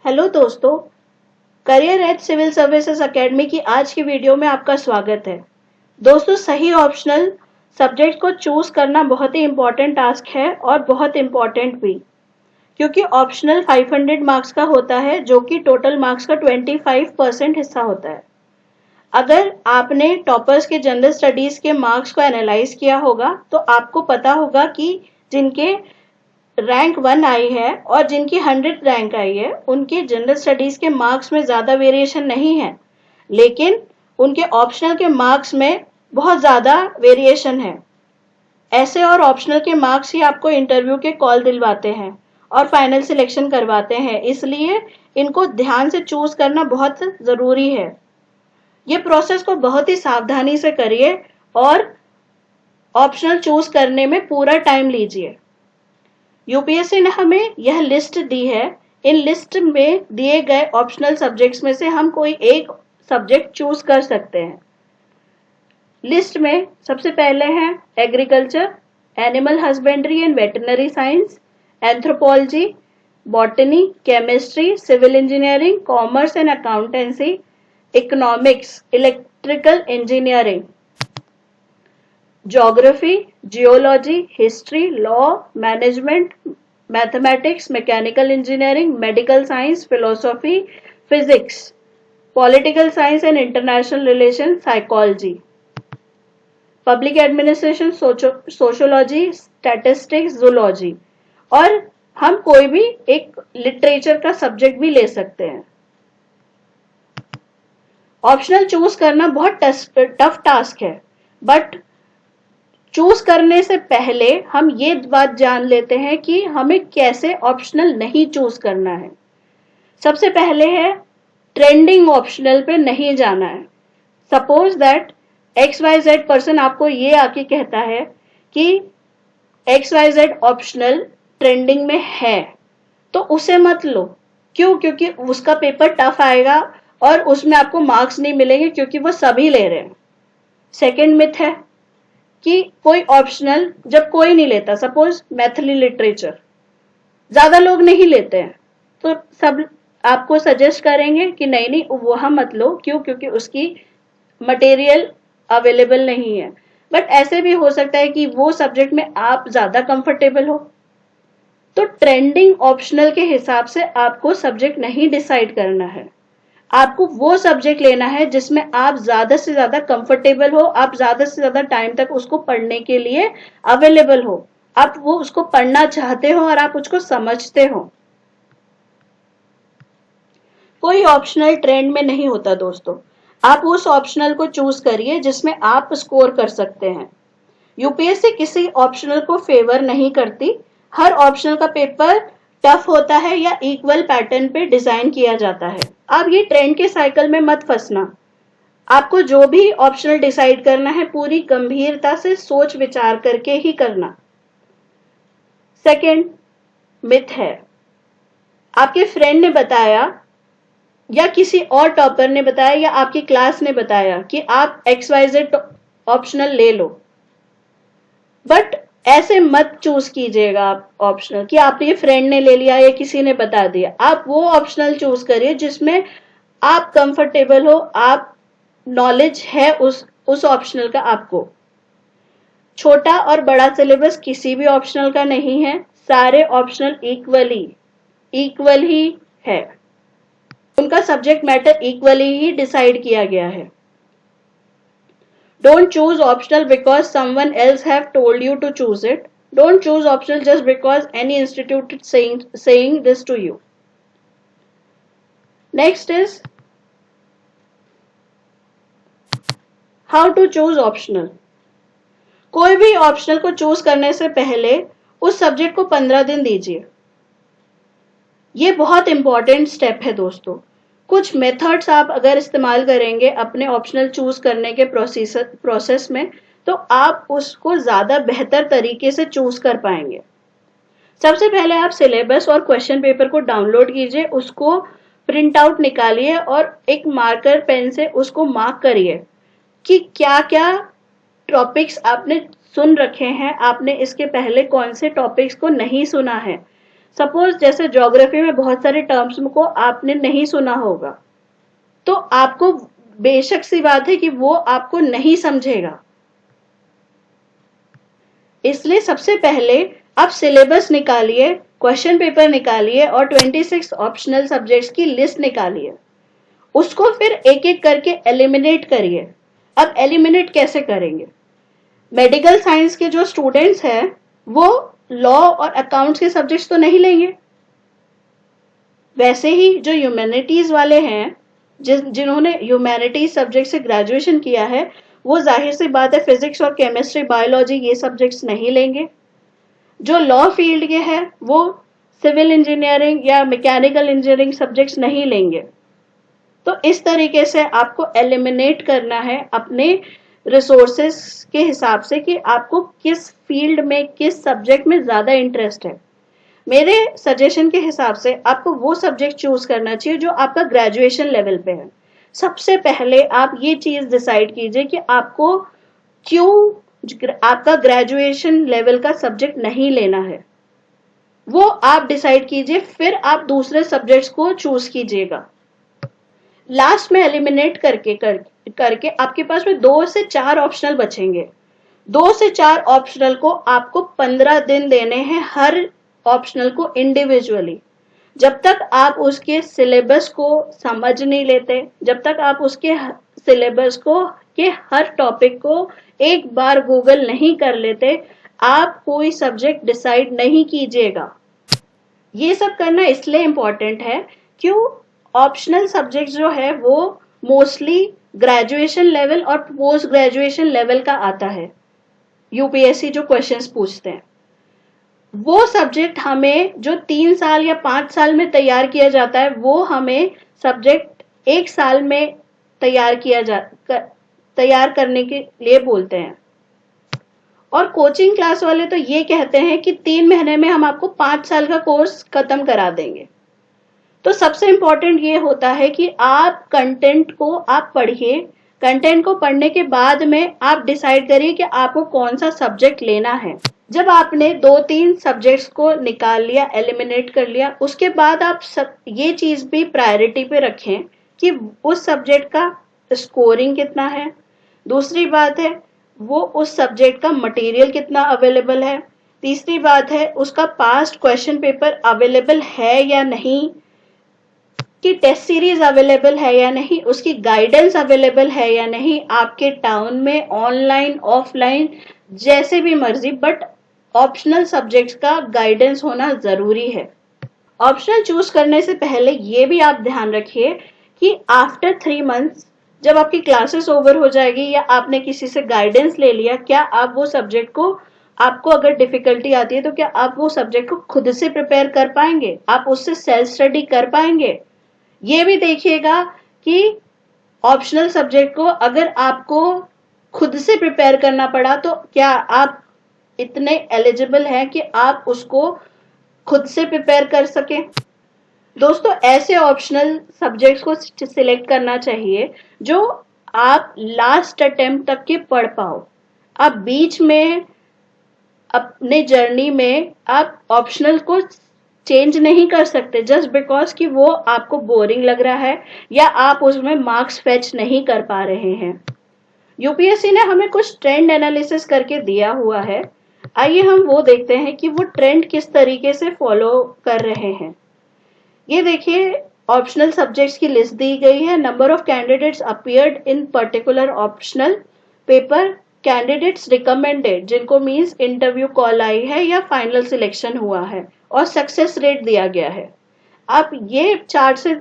Hello दोस्तों, career at civil services academy की आज की वीडियो में आपका स्वागत है। दोस्तों, सही ऑप्शनल सब्जेक्ट को चूज करना बहुत ही इम्पोर्टेंट टास्क है और बहुत इम्पोर्टेंट भी, क्योंकि ऑप्शनल 500 मार्क्स का होता है जो कि टोटल मार्क्स का 25% हिस्सा होता है। अगर आपने टॉपर्स के जनरल स्टडीज के मार्क्स को एनालाइज किया होगा तो आपको पता होगा कि जिनके रैंक 1 आई है और जिनकी 100 रैंक आई है उनके जनरल स्टडीज के मार्क्स में ज़्यादा वेरिएशन नहीं है, लेकिन उनके ऑप्शनल के मार्क्स में बहुत ज़्यादा वेरिएशन है। ऐसे और ऑप्शनल के मार्क्स ही आपको इंटरव्यू के कॉल दिलवाते हैं और फाइनल सिलेक्शन करवाते हैं, इसलिए इनको ध्यान से चूज करना बहुत ज़रूरी है। ये प्रोसेस को बहुत ही सावधानी से करिए और ऑप्शनल चूज करने में पूरा टाइम लीजिए। यूपीएससी ने हमें यह लिस्ट दी है। इन लिस्ट में दिए गए ऑप्शनल सब्जेक्ट्स में से हम कोई एक सब्जेक्ट चूज कर सकते हैं। लिस्ट में सबसे पहले हैं agriculture, animal husbandry and veterinary science, anthropology, botany, chemistry, civil engineering, commerce and accountancy, economics, electrical engineering, geography, geology, history, law, management, mathematics, mechanical engineering, medical science, philosophy, physics, political science and international relation, psychology, public administration, sociology, statistics, zoology, और हम कोई भी एक literature का subject भी ले सकते हैं। ऑप्शनल चूज करना बहुत टफ टास्क है, बट चूज करने से पहले हम ये बात जान लेते हैं कि हमें कैसे ऑप्शनल नहीं चूज करना है। सबसे पहले है ट्रेंडिंग ऑप्शनल पे नहीं जाना है। सपोज दैट XYZ पर्सन आपको ये आके कहता है कि XYZ ऑप्शनल ट्रेंडिंग में है, तो उसे मत लो। क्यों? क्योंकि उसका पेपर टफ आएगा और उसमें आपको मार्क्स नहीं मिलेंगे, क्योंकि वो सभी ले रहे हैं। सेकेंड मिथ है कि कोई ऑप्शनल जब कोई नहीं लेता, सपोज मैथिली लिटरेचर ज्यादा लोग नहीं लेते हैं, तो सब आपको सजेस्ट करेंगे कि नहीं नहीं वहां मत लो। क्यों? क्योंकि उसकी मटेरियल अवेलेबल नहीं है। बट ऐसे भी हो सकता है कि वो सब्जेक्ट में आप ज्यादा कंफर्टेबल हो। तो ट्रेंडिंग ऑप्शनल के हिसाब से आपको सब्जेक्ट नहीं डिसाइड करना है। आपको वो सब्जेक्ट लेना है जिसमें आप ज्यादा से ज्यादा कंफर्टेबल हो, आप ज्यादा से ज्यादा टाइम तक उसको पढ़ने के लिए अवेलेबल हो, आप वो उसको पढ़ना चाहते हो और आप उसको समझते हो। कोई ऑप्शनल ट्रेंड में नहीं होता दोस्तों। आप उस ऑप्शनल को चूज करिए जिसमें आप स्कोर कर सकते हैं। यूपीएससी किसी ऑप्शनल को फेवर नहीं करती। हर ऑप्शनल का पेपर टफ होता है या इक्वल पैटर्न पे डिजाइन किया जाता है। अब ये ट्रेंड के साइकिल में मत फंसना। आपको जो भी ऑप्शनल डिसाइड करना है पूरी गंभीरता से सोच विचार करके ही करना। सेकंड मिथ है, आपके फ्रेंड ने बताया या किसी और टॉपर ने बताया या आपकी क्लास ने बताया कि आप XYZ ऑप्शनल ले लो, बट ऐसे मत चूज कीजिएगा आप ऑप्शनल कि आपके फ्रेंड ने ले लिया या किसी ने बता दिया। आप वो ऑप्शनल चूज करिए जिसमें आप कंफर्टेबल हो, आप नॉलेज है उस ऑप्शनल का आपको। छोटा और बड़ा सिलेबस किसी भी ऑप्शनल का नहीं है। सारे ऑप्शनल इक्वल ही है। उनका सब्जेक्ट मैटर इक्वली ही डिसाइड किया गया है। Don't choose optional because someone else have told you to choose it. Don't choose optional just because any institute is saying this to you. Next is how to choose optional. कोई भी optional को choose करने से पहले उस subject को 15 दिन दीजिए। ये बहुत इंपॉर्टेंट स्टेप है दोस्तों। कुछ मेथड्स आप अगर इस्तेमाल करेंगे अपने ऑप्शनल चूज करने के प्रोसेस में, तो आप उसको ज्यादा बेहतर तरीके से चूज कर पाएंगे। सबसे पहले आप सिलेबस और क्वेश्चन पेपर को डाउनलोड कीजिए, उसको प्रिंट आउट निकालिए और एक मार्कर पेन से उसको मार्क करिए कि क्या क्या टॉपिक्स आपने सुन रखे हैं, आपने इसके पहले कौन से टॉपिक्स को नहीं सुना है। सपोज जैसे ज्योग्राफी में बहुत सारे टर्म्स को आपने नहीं सुना होगा, तो आपको बेशक सी बात है कि वो आपको नहीं समझेगा। इसलिए सबसे पहले आप सिलेबस निकालिए, क्वेश्चन पेपर निकालिए और 26 ऑप्शनल सब्जेक्ट्स की लिस्ट निकालिए। उसको फिर एक एक करके एलिमिनेट करिए। अब एलिमिनेट कैसे करेंगे? मेडिकल साइंस के जो स्टूडेंट्स हैं वो लॉ और अकाउंट्स के सब्जेक्ट्स तो नहीं लेंगे। वैसे ही जो ह्यूमैनिटीज वाले हैं, जिन्होंने ह्यूमैनिटीज सब्जेक्ट से ग्रेजुएशन किया है, वो जाहिर सी बात है फिजिक्स और केमिस्ट्री, बायोलॉजी ये सब्जेक्ट्स नहीं लेंगे। जो लॉ फील्ड के हैं वो सिविल इंजीनियरिंग या मैकेनिकल इंजीनियरिंग सब्जेक्ट्स नहीं लेंगे। तो इस तरीके से आपको एलिमिनेट करना है अपने रिसोर्सेस के हिसाब से कि आपको किस फील्ड में, किस सब्जेक्ट में ज्यादा इंटरेस्ट है। मेरे सजेशन के हिसाब से आपको वो सब्जेक्ट चूज करना चाहिए जो आपका ग्रेजुएशन लेवल पे है। सबसे पहले आप ये चीज डिसाइड कीजिए कि आपको क्यों आपका ग्रेजुएशन लेवल का सब्जेक्ट नहीं लेना है, वो आप डिसाइड कीजिए, फिर आप दूसरे सब्जेक्ट्स को चूज कीजिएगा। लास्ट में एलिमिनेट करके आपके पास में 2 से 4 ऑप्शनल बचेंगे। 2 से 4 ऑप्शनल को आपको 15 दिन देने हैं हर ऑप्शनल को इंडिविजुअली। जब तक आप उसके सिलेबस को समझ नहीं लेते, जब तक आप उसके सिलेबस को के हर टॉपिक को एक बार गूगल नहीं कर लेते, आप कोई सब्जेक्ट डिसाइड नहीं कीजिएगा। ये सब करना इसलिए इंपॉर्टेंट है क्यों ऑप्शनल सब्जेक्ट जो है वो मोस्टली ग्रेजुएशन लेवल और पोस्ट ग्रेजुएशन लेवल का आता है। यूपीएससी जो क्वेश्चंस पूछते हैं वो सब्जेक्ट हमें जो 3 साल या 5 साल में तैयार किया जाता है, वो हमें सब्जेक्ट 1 साल में तैयार करने के लिए बोलते हैं। और कोचिंग क्लास वाले तो ये कहते हैं कि 3 महीने में हम आपको 5 साल का कोर्स खत्म करा देंगे। तो सबसे इंपॉर्टेंट ये होता है कि आप कंटेंट को आप पढ़िए। कंटेंट को पढ़ने के बाद में आप डिसाइड करिए कि आपको कौन सा सब्जेक्ट लेना है। जब आपने 2-3 सब्जेक्ट्स को निकाल लिया, एलिमिनेट कर लिया, उसके बाद आप ये चीज भी प्रायोरिटी पे रखें कि उस सब्जेक्ट का स्कोरिंग कितना है। दूसरी बात है वो उस सब्जेक्ट का मटेरियल कितना अवेलेबल है। तीसरी बात है उसका पास्ट क्वेश्चन पेपर अवेलेबल है या नहीं, कि टेस्ट सीरीज अवेलेबल है या नहीं, उसकी गाइडेंस अवेलेबल है या नहीं आपके टाउन में, ऑनलाइन ऑफलाइन जैसे भी मर्जी, बट ऑप्शनल सब्जेक्ट्स का गाइडेंस होना जरूरी है। ऑप्शनल चूज करने से पहले ये भी आप ध्यान रखिए कि आफ्टर 3 मंथ्स जब आपकी क्लासेस ओवर हो जाएगी या आपने किसी से गाइडेंस ले लिया, क्या आप वो सब्जेक्ट को, आपको अगर डिफिकल्टी आती है तो क्या आप वो सब्जेक्ट को खुद से प्रिपेयर कर पाएंगे, आप उससे सेल्फ स्टडी कर पाएंगे। ये भी देखिएगा कि ऑप्शनल सब्जेक्ट को अगर आपको खुद से प्रिपेयर करना पड़ा तो क्या आप इतने एलिजिबल हैं कि आप उसको खुद से प्रिपेयर कर सकें। दोस्तों ऐसे ऑप्शनल सब्जेक्ट्स को सिलेक्ट करना चाहिए जो आप लास्ट अटेम्प्ट तक के पढ़ पाओ। आप बीच में अपने जर्नी में आप ऑप्शनल को चेंज नहीं कर सकते जस्ट बिकॉज कि वो आपको बोरिंग लग रहा है या आप उसमें मार्क्स फेच नहीं कर पा रहे हैं। यूपीएससी ने हमें कुछ ट्रेंड एनालिसिस करके दिया हुआ है, आइए हम वो देखते हैं कि वो ट्रेंड किस तरीके से फॉलो कर रहे हैं। ये देखिए ऑप्शनल सब्जेक्ट्स की लिस्ट दी गई है। Number of candidates appeared in particular optional paper, candidates recommended जिनको मींस इंटरव्यू कॉल आई है या फाइनल सिलेक्शन हुआ है, और सक्सेस रेट दिया गया है। आप ये चार्ट से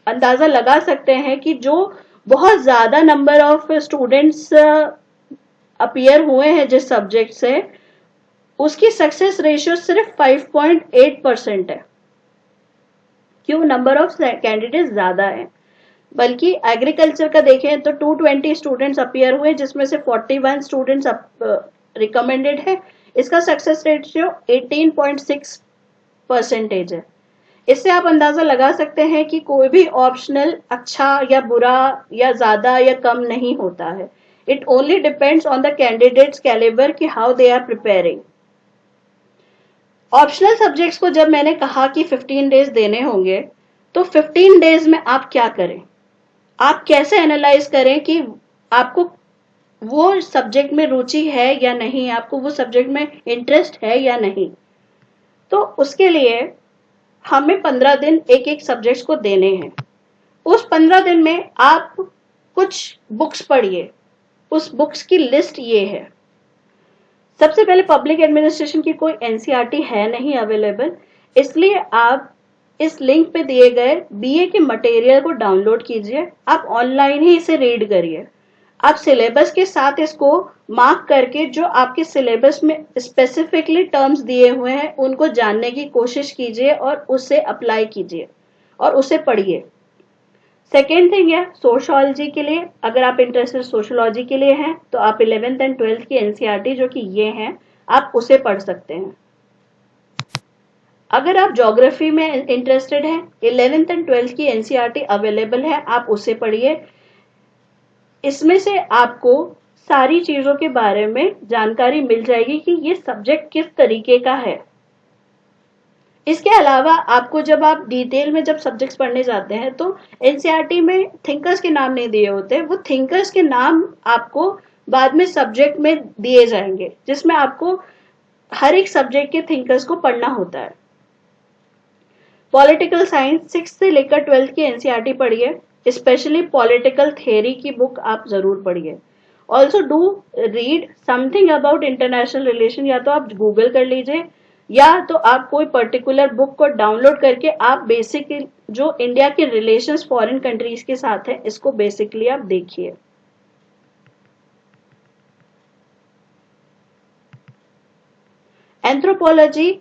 अंदाजा लगा सकते हैं कि जो बहुत ज्यादा नंबर ऑफ स्टूडेंट्स अपीयर हुए हैं जिस सब्जेक्ट से, उसकी सक्सेस रेशियो सिर्फ 5.8% है। क्यों? नंबर ऑफ कैंडिडेट ज्यादा है। बल्कि एग्रीकल्चर का देखें तो 220 स्टूडेंट्स अपीयर हुए जिसमें से 41 स्टूडेंट्स रिकमेंडेड है। इसका सक्सेस रेशियो 18.6% है। इससे आप अंदाजा लगा सकते हैं कि कोई भी ऑप्शनल अच्छा या बुरा या ज्यादा या कम नहीं होता है। It only depends on the candidates calibre कि how they are preparing. Optional subjects को जब मैंने कहा कि 15 डेज देने होंगे, तो 15 डेज में आप क्या करें, आप कैसे एनालाइज करें कि आपको वो सब्जेक्ट में रुचि है या नहीं, आपको वो सब्जेक्ट में इंटरेस्ट है या नहीं। तो उसके लिए हमें 15 दिन एक एक सब्जेक्ट्स को देने हैं। उस 15 दिन में आप कुछ बुक्स पढ़िए। उस बुक्स की लिस्ट ये है। सबसे पहले पब्लिक एडमिनिस्ट्रेशन की कोई एनसीईआरटी है नहीं अवेलेबल, इसलिए आप इस लिंक पे दिए गए बीए के मटेरियल को डाउनलोड कीजिए। आप ऑनलाइन ही इसे रीड करिए। आप सिलेबस के साथ इसको मार्क करके जो आपके सिलेबस में स्पेसिफिकली टर्म्स दिए हुए हैं उनको जानने की कोशिश कीजिए और उसे अप्लाई कीजिए और उसे पढ़िए। सेकेंड थिंग है सोशियोलॉजी के लिए, अगर आप इंटरेस्टेड सोशियोलॉजी के लिए हैं तो आप 11th एंड 12th की एनसीईआरटी जो कि ये हैं आप उसे पढ़ सकते हैं। अगर आप ज्योग्राफी में इंटरेस्टेड हैं, 11th एंड 12th की एनसीईआरटी अवेलेबल है, आप उसे पढ़िए। इसमें से आपको सारी चीजों के बारे में जानकारी मिल जाएगी कि ये सब्जेक्ट किस तरीके का है। इसके अलावा आपको जब आप डिटेल में जब सब्जेक्ट्स पढ़ने जाते हैं तो एनसीईआरटी में थिंकर्स के नाम नहीं दिए होते, वो थिंकर्स के नाम आपको बाद में सब्जेक्ट में दिए जाएंगे, जिसमें आपको हर एक सब्जेक्ट के थिंकर्स को पढ़ना होता है। पॉलिटिकल साइंस 6th से लेकर 12th की एनसीईआरटी पढ़िए, स्पेशली पॉलिटिकल थियरी की बुक आप जरूर पढ़िए। Also do read something about international relation, या तो आप गूगल कर लीजिए या तो आप कोई पर्टिकुलर बुक को डाउनलोड करके आप बेसिक जो इंडिया के रिलेशंस फॉरेन कंट्रीज के साथ है इसको बेसिकली आप देखिए। एंथ्रोपोलॉजी,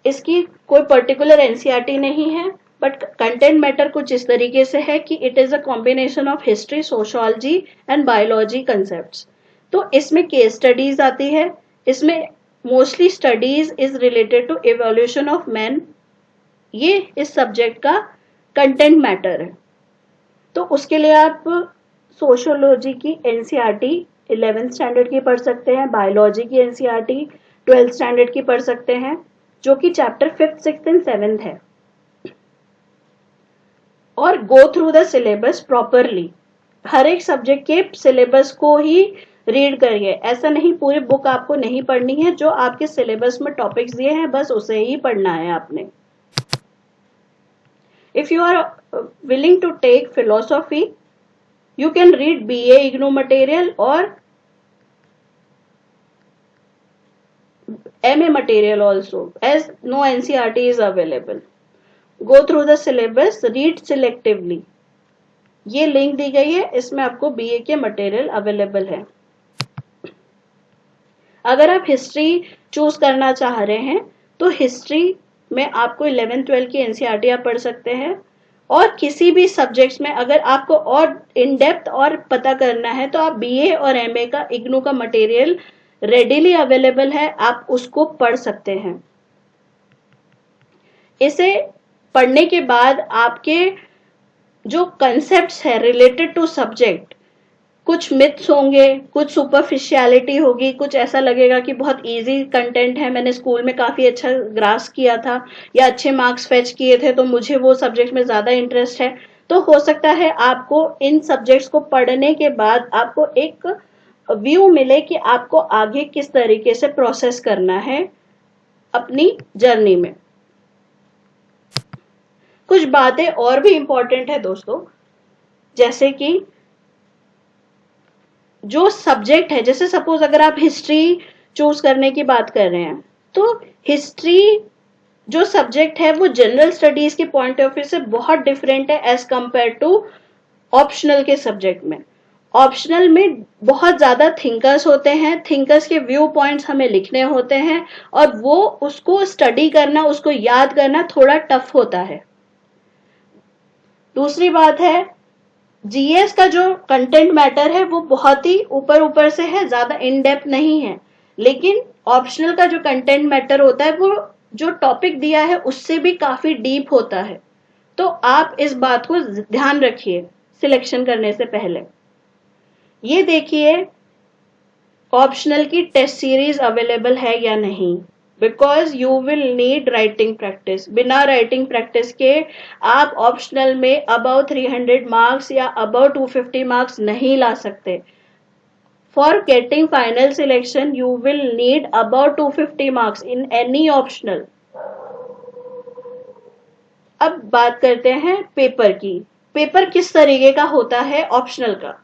इसकी कोई पर्टिकुलर एनसीईआरटी नहीं है, बट कंटेंट मैटर कुछ इस तरीके से है कि it is a combination of history, sociology and biology concepts. तो इसमें केस स्टडीज आती है, इसमें mostly studies is related to evolution of man. ये इस सब्जेक्ट का कंटेंट मैटर है। तो उसके लिए आप सोशियोलॉजी की एनसीईआरटी 11th स्टैंडर्ड की पढ़ सकते हैं, बायोलॉजी की एनसीईआरटी 12th स्टैंडर्ड की पढ़ सकते हैं, जो कि chapter 5th 6th and 7th है। और go through the syllabus properly, हर एक सब्जेक्ट के सिलेबस को ही रीड करिए। ऐसा नहीं पूरी बुक आपको नहीं पढ़नी है, जो आपके सिलेबस में टॉपिक्स दिए हैं बस उसे ही पढ़ना है आपने। If you are willing to take philosophy, you can read BA IGNOU material or MA material also, as no NCERT is available. Go through the syllabus, read selectively. ये लिंक दी गई है, इसमें आपको BA के मटेरियल अवेलेबल है। अगर आप history choose करना चाह रहे हैं तो हिस्ट्री में आपको 11th 12th की एनसीईआरटी आप पढ़ सकते हैं। और किसी भी सब्जेक्ट्स में अगर आपको और इन डेप्थ और पता करना है तो आप बीए और एमए का इग्नू का मटेरियल रेडिली अवेलेबल है, आप उसको पढ़ सकते हैं। इसे पढ़ने के बाद आपके जो कंसेप्ट्स है रिलेटेड टू सब्जेक्ट, कुछ मिथ्स होंगे, कुछ सुपरफिशियलिटी होगी, कुछ ऐसा लगेगा कि बहुत इजी कंटेंट है, मैंने स्कूल में काफी अच्छा ग्रास किया था या अच्छे मार्क्स फेच किए थे तो मुझे वो सब्जेक्ट में ज्यादा इंटरेस्ट है। तो हो सकता है आपको इन सब्जेक्ट्स को पढ़ने के बाद आपको एक व्यू मिले कि आपको आगे किस तरीके से प्रोसेस करना है अपनी जर्नी में। कुछ बातें और भी इंपॉर्टेंट है दोस्तों, जैसे कि जो सब्जेक्ट है, जैसे सपोज अगर आप हिस्ट्री चूज करने की बात कर रहे हैं तो हिस्ट्री जो सब्जेक्ट है वो जनरल स्टडीज के पॉइंट ऑफ व्यू से बहुत डिफरेंट है एज कंपेयर टू ऑप्शनल के सब्जेक्ट में। ऑप्शनल में बहुत ज्यादा थिंकर्स होते हैं, थिंकर्स के व्यू पॉइंट्स हमें लिखने होते हैं और वो उसको स्टडी करना, उसको याद करना थोड़ा टफ होता है। दूसरी बात है जीएस का जो कंटेंट मैटर है वो बहुत ही ऊपर ऊपर से है, ज्यादा इन डेप्थ नहीं है। लेकिन ऑप्शनल का जो कंटेंट मैटर होता है वो जो टॉपिक दिया है उससे भी काफी डीप होता है। तो आप इस बात को ध्यान रखिए सिलेक्शन करने से पहले। ये देखिए ऑप्शनल की टेस्ट सीरीज अवेलेबल है या नहीं, because you will need writing practice. बिना राइटिंग प्रैक्टिस के आप ऑप्शनल में अबव 300 मार्क्स या अबव 250 मार्क्स नहीं ला सकते। For getting final selection you will need above 250 marks in any optional. अब बात करते हैं पेपर की। पेपर किस तरीके का होता है ऑप्शनल का।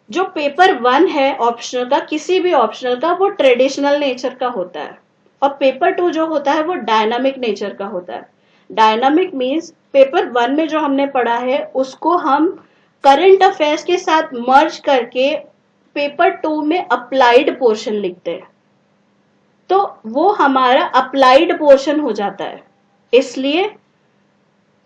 जो पेपर 1 है ऑप्शनल का, किसी भी ऑप्शनल का, वो ट्रेडिशनल नेचर का होता है और पेपर 2 जो होता है वो डायनामिक नेचर का होता है। डायनामिक मीन्स पेपर 1 में जो हमने पढ़ा है उसको हम करंट अफेयर्स के साथ मर्ज करके पेपर 2 में अप्लाइड पोर्शन लिखते हैं, तो वो हमारा अप्लाइड पोर्शन हो जाता है। इसलिए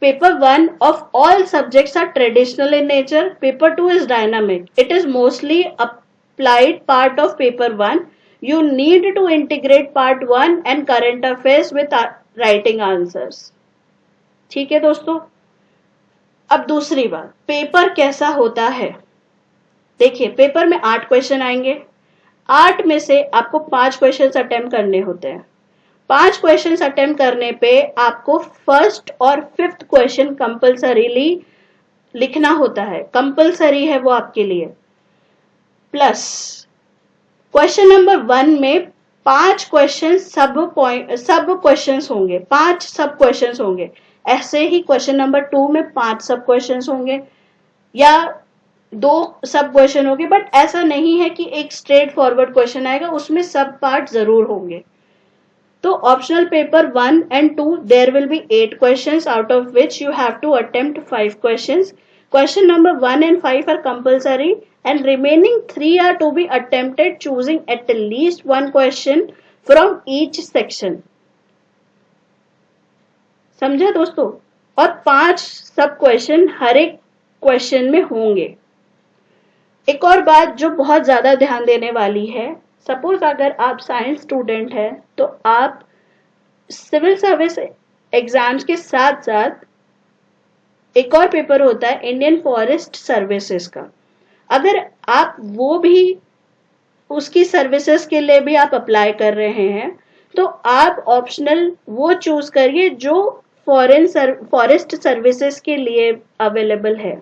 Paper 1 of all subjects are traditional in nature. Paper 2 is dynamic. It is mostly applied part of paper 1. You need to integrate part 1 and current affairs with writing answers. ठीक है दोस्तों। अब दूसरी बात, पेपर कैसा होता है। देखिए पेपर में 8 क्वेश्चन आएंगे। 8 में से आपको 5 क्वेश्चन अटेम्प्ट करने होते हैं। 5 क्वेश्चन अटेम्प्ट करने पे आपको फर्स्ट और 5th क्वेश्चन कंपल्सरीली लिखना होता है, कंपल्सरी है वो आपके लिए। प्लस क्वेश्चन नंबर 1 में 5 क्वेश्चन सब क्वेश्चन होंगे, 5 सब क्वेश्चन होंगे। ऐसे ही क्वेश्चन नंबर 2 में 5 सब क्वेश्चन होंगे या 2 सब क्वेश्चन होंगे, बट ऐसा नहीं है कि एक स्ट्रेट फॉरवर्ड क्वेश्चन आएगा, उसमें सब पार्ट जरूर होंगे। तो optional paper 1 and 2 there will be 8 questions, out of which you have to attempt 5 questions. Question number 1 and 5 are compulsory and remaining 3 are to be attempted choosing at least 1 question from each section. समझा दोस्तों। और 5 सब question हर एक question में होंगे। एक और बात जो बहुत ज्यादा ध्यान देने वाली है, सपोज अगर आप साइंस स्टूडेंट है तो आप सिविल सर्विस एग्जाम्स के साथ साथ एक और पेपर होता है इंडियन फॉरेस्ट सर्विसेज का। अगर आप वो भी उसकी सर्विसेज के लिए भी आप अप्लाई कर रहे हैं तो आप ऑप्शनल वो चूज करिए जो फॉरेस्ट सर्विसेज के लिए अवेलेबल है।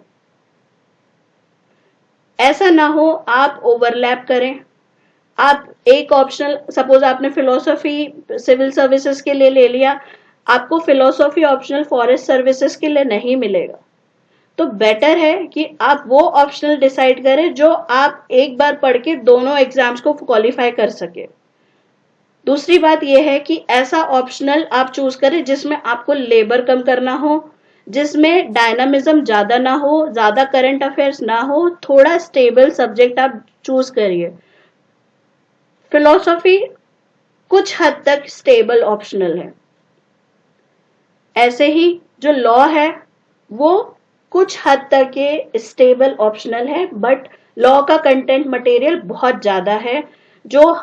ऐसा ना हो आप ओवरलैप करें। आप एक ऑप्शनल, सपोज आपने फिलोसॉफी सिविल सर्विसेज के लिए ले लिया, आपको फिलोसॉफी ऑप्शनल फॉरेस्ट सर्विसेज के लिए नहीं मिलेगा, तो बेटर है कि आप वो ऑप्शनल डिसाइड करें जो आप एक बार पढ़ के दोनों एग्जाम्स को क्वालिफाई कर सके। दूसरी बात यह है कि ऐसा ऑप्शनल आप चूज करें जिसमें आपको लेबर कम करना हो, जिसमें डायनामिज्म ज्यादा ना हो, ज्यादा करंट अफेयर्स ना हो, थोड़ा स्टेबल सब्जेक्ट आप चूज करिए। फिलोसॉफी कुछ हद तक स्टेबल ऑप्शनल है, ऐसे ही जो लॉ है वो कुछ हद तक के स्टेबल ऑप्शनल है, बट लॉ का कंटेंट मटेरियल बहुत ज्यादा है। जो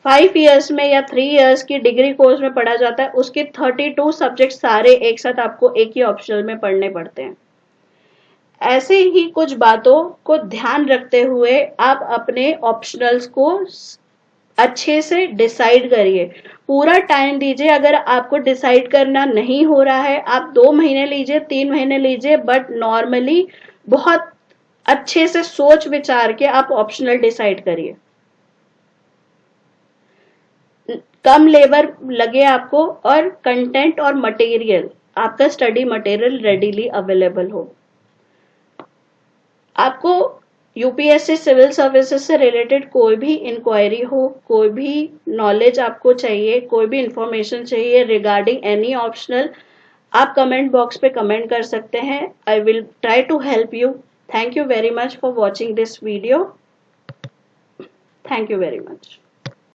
5 इयर्स में या 3 इयर्स की डिग्री कोर्स में पढ़ा जाता है उसके 32 सब्जेक्ट सारे एक साथ आपको एक ही ऑप्शनल में पढ़ने पड़ते हैं। ऐसे ही कुछ बातों को ध्यान रखते हुए आप अपने ऑप्शनल्स को अच्छे से डिसाइड करिए। पूरा टाइम दीजिए। अगर आपको डिसाइड करना नहीं हो रहा है आप 2 महीने लीजिए, 3 महीने लीजिए, बट नॉर्मली बहुत अच्छे से सोच विचार के आप ऑप्शनल डिसाइड करिए। कम लेबर लगे आपको और कंटेंट और मटेरियल, आपका स्टडी मटेरियल रेडीली अवेलेबल हो। आपको यूपीएससी सिविल सर्विसेज से रिलेटेड कोई भी इंक्वायरी हो, कोई भी नॉलेज आपको चाहिए, कोई भी इंफॉर्मेशन चाहिए रिगार्डिंग एनी ऑप्शनल, आप कमेंट बॉक्स पे कमेंट कर सकते हैं। I will try to help you. Thank you very much for watching this video. Thank you very much.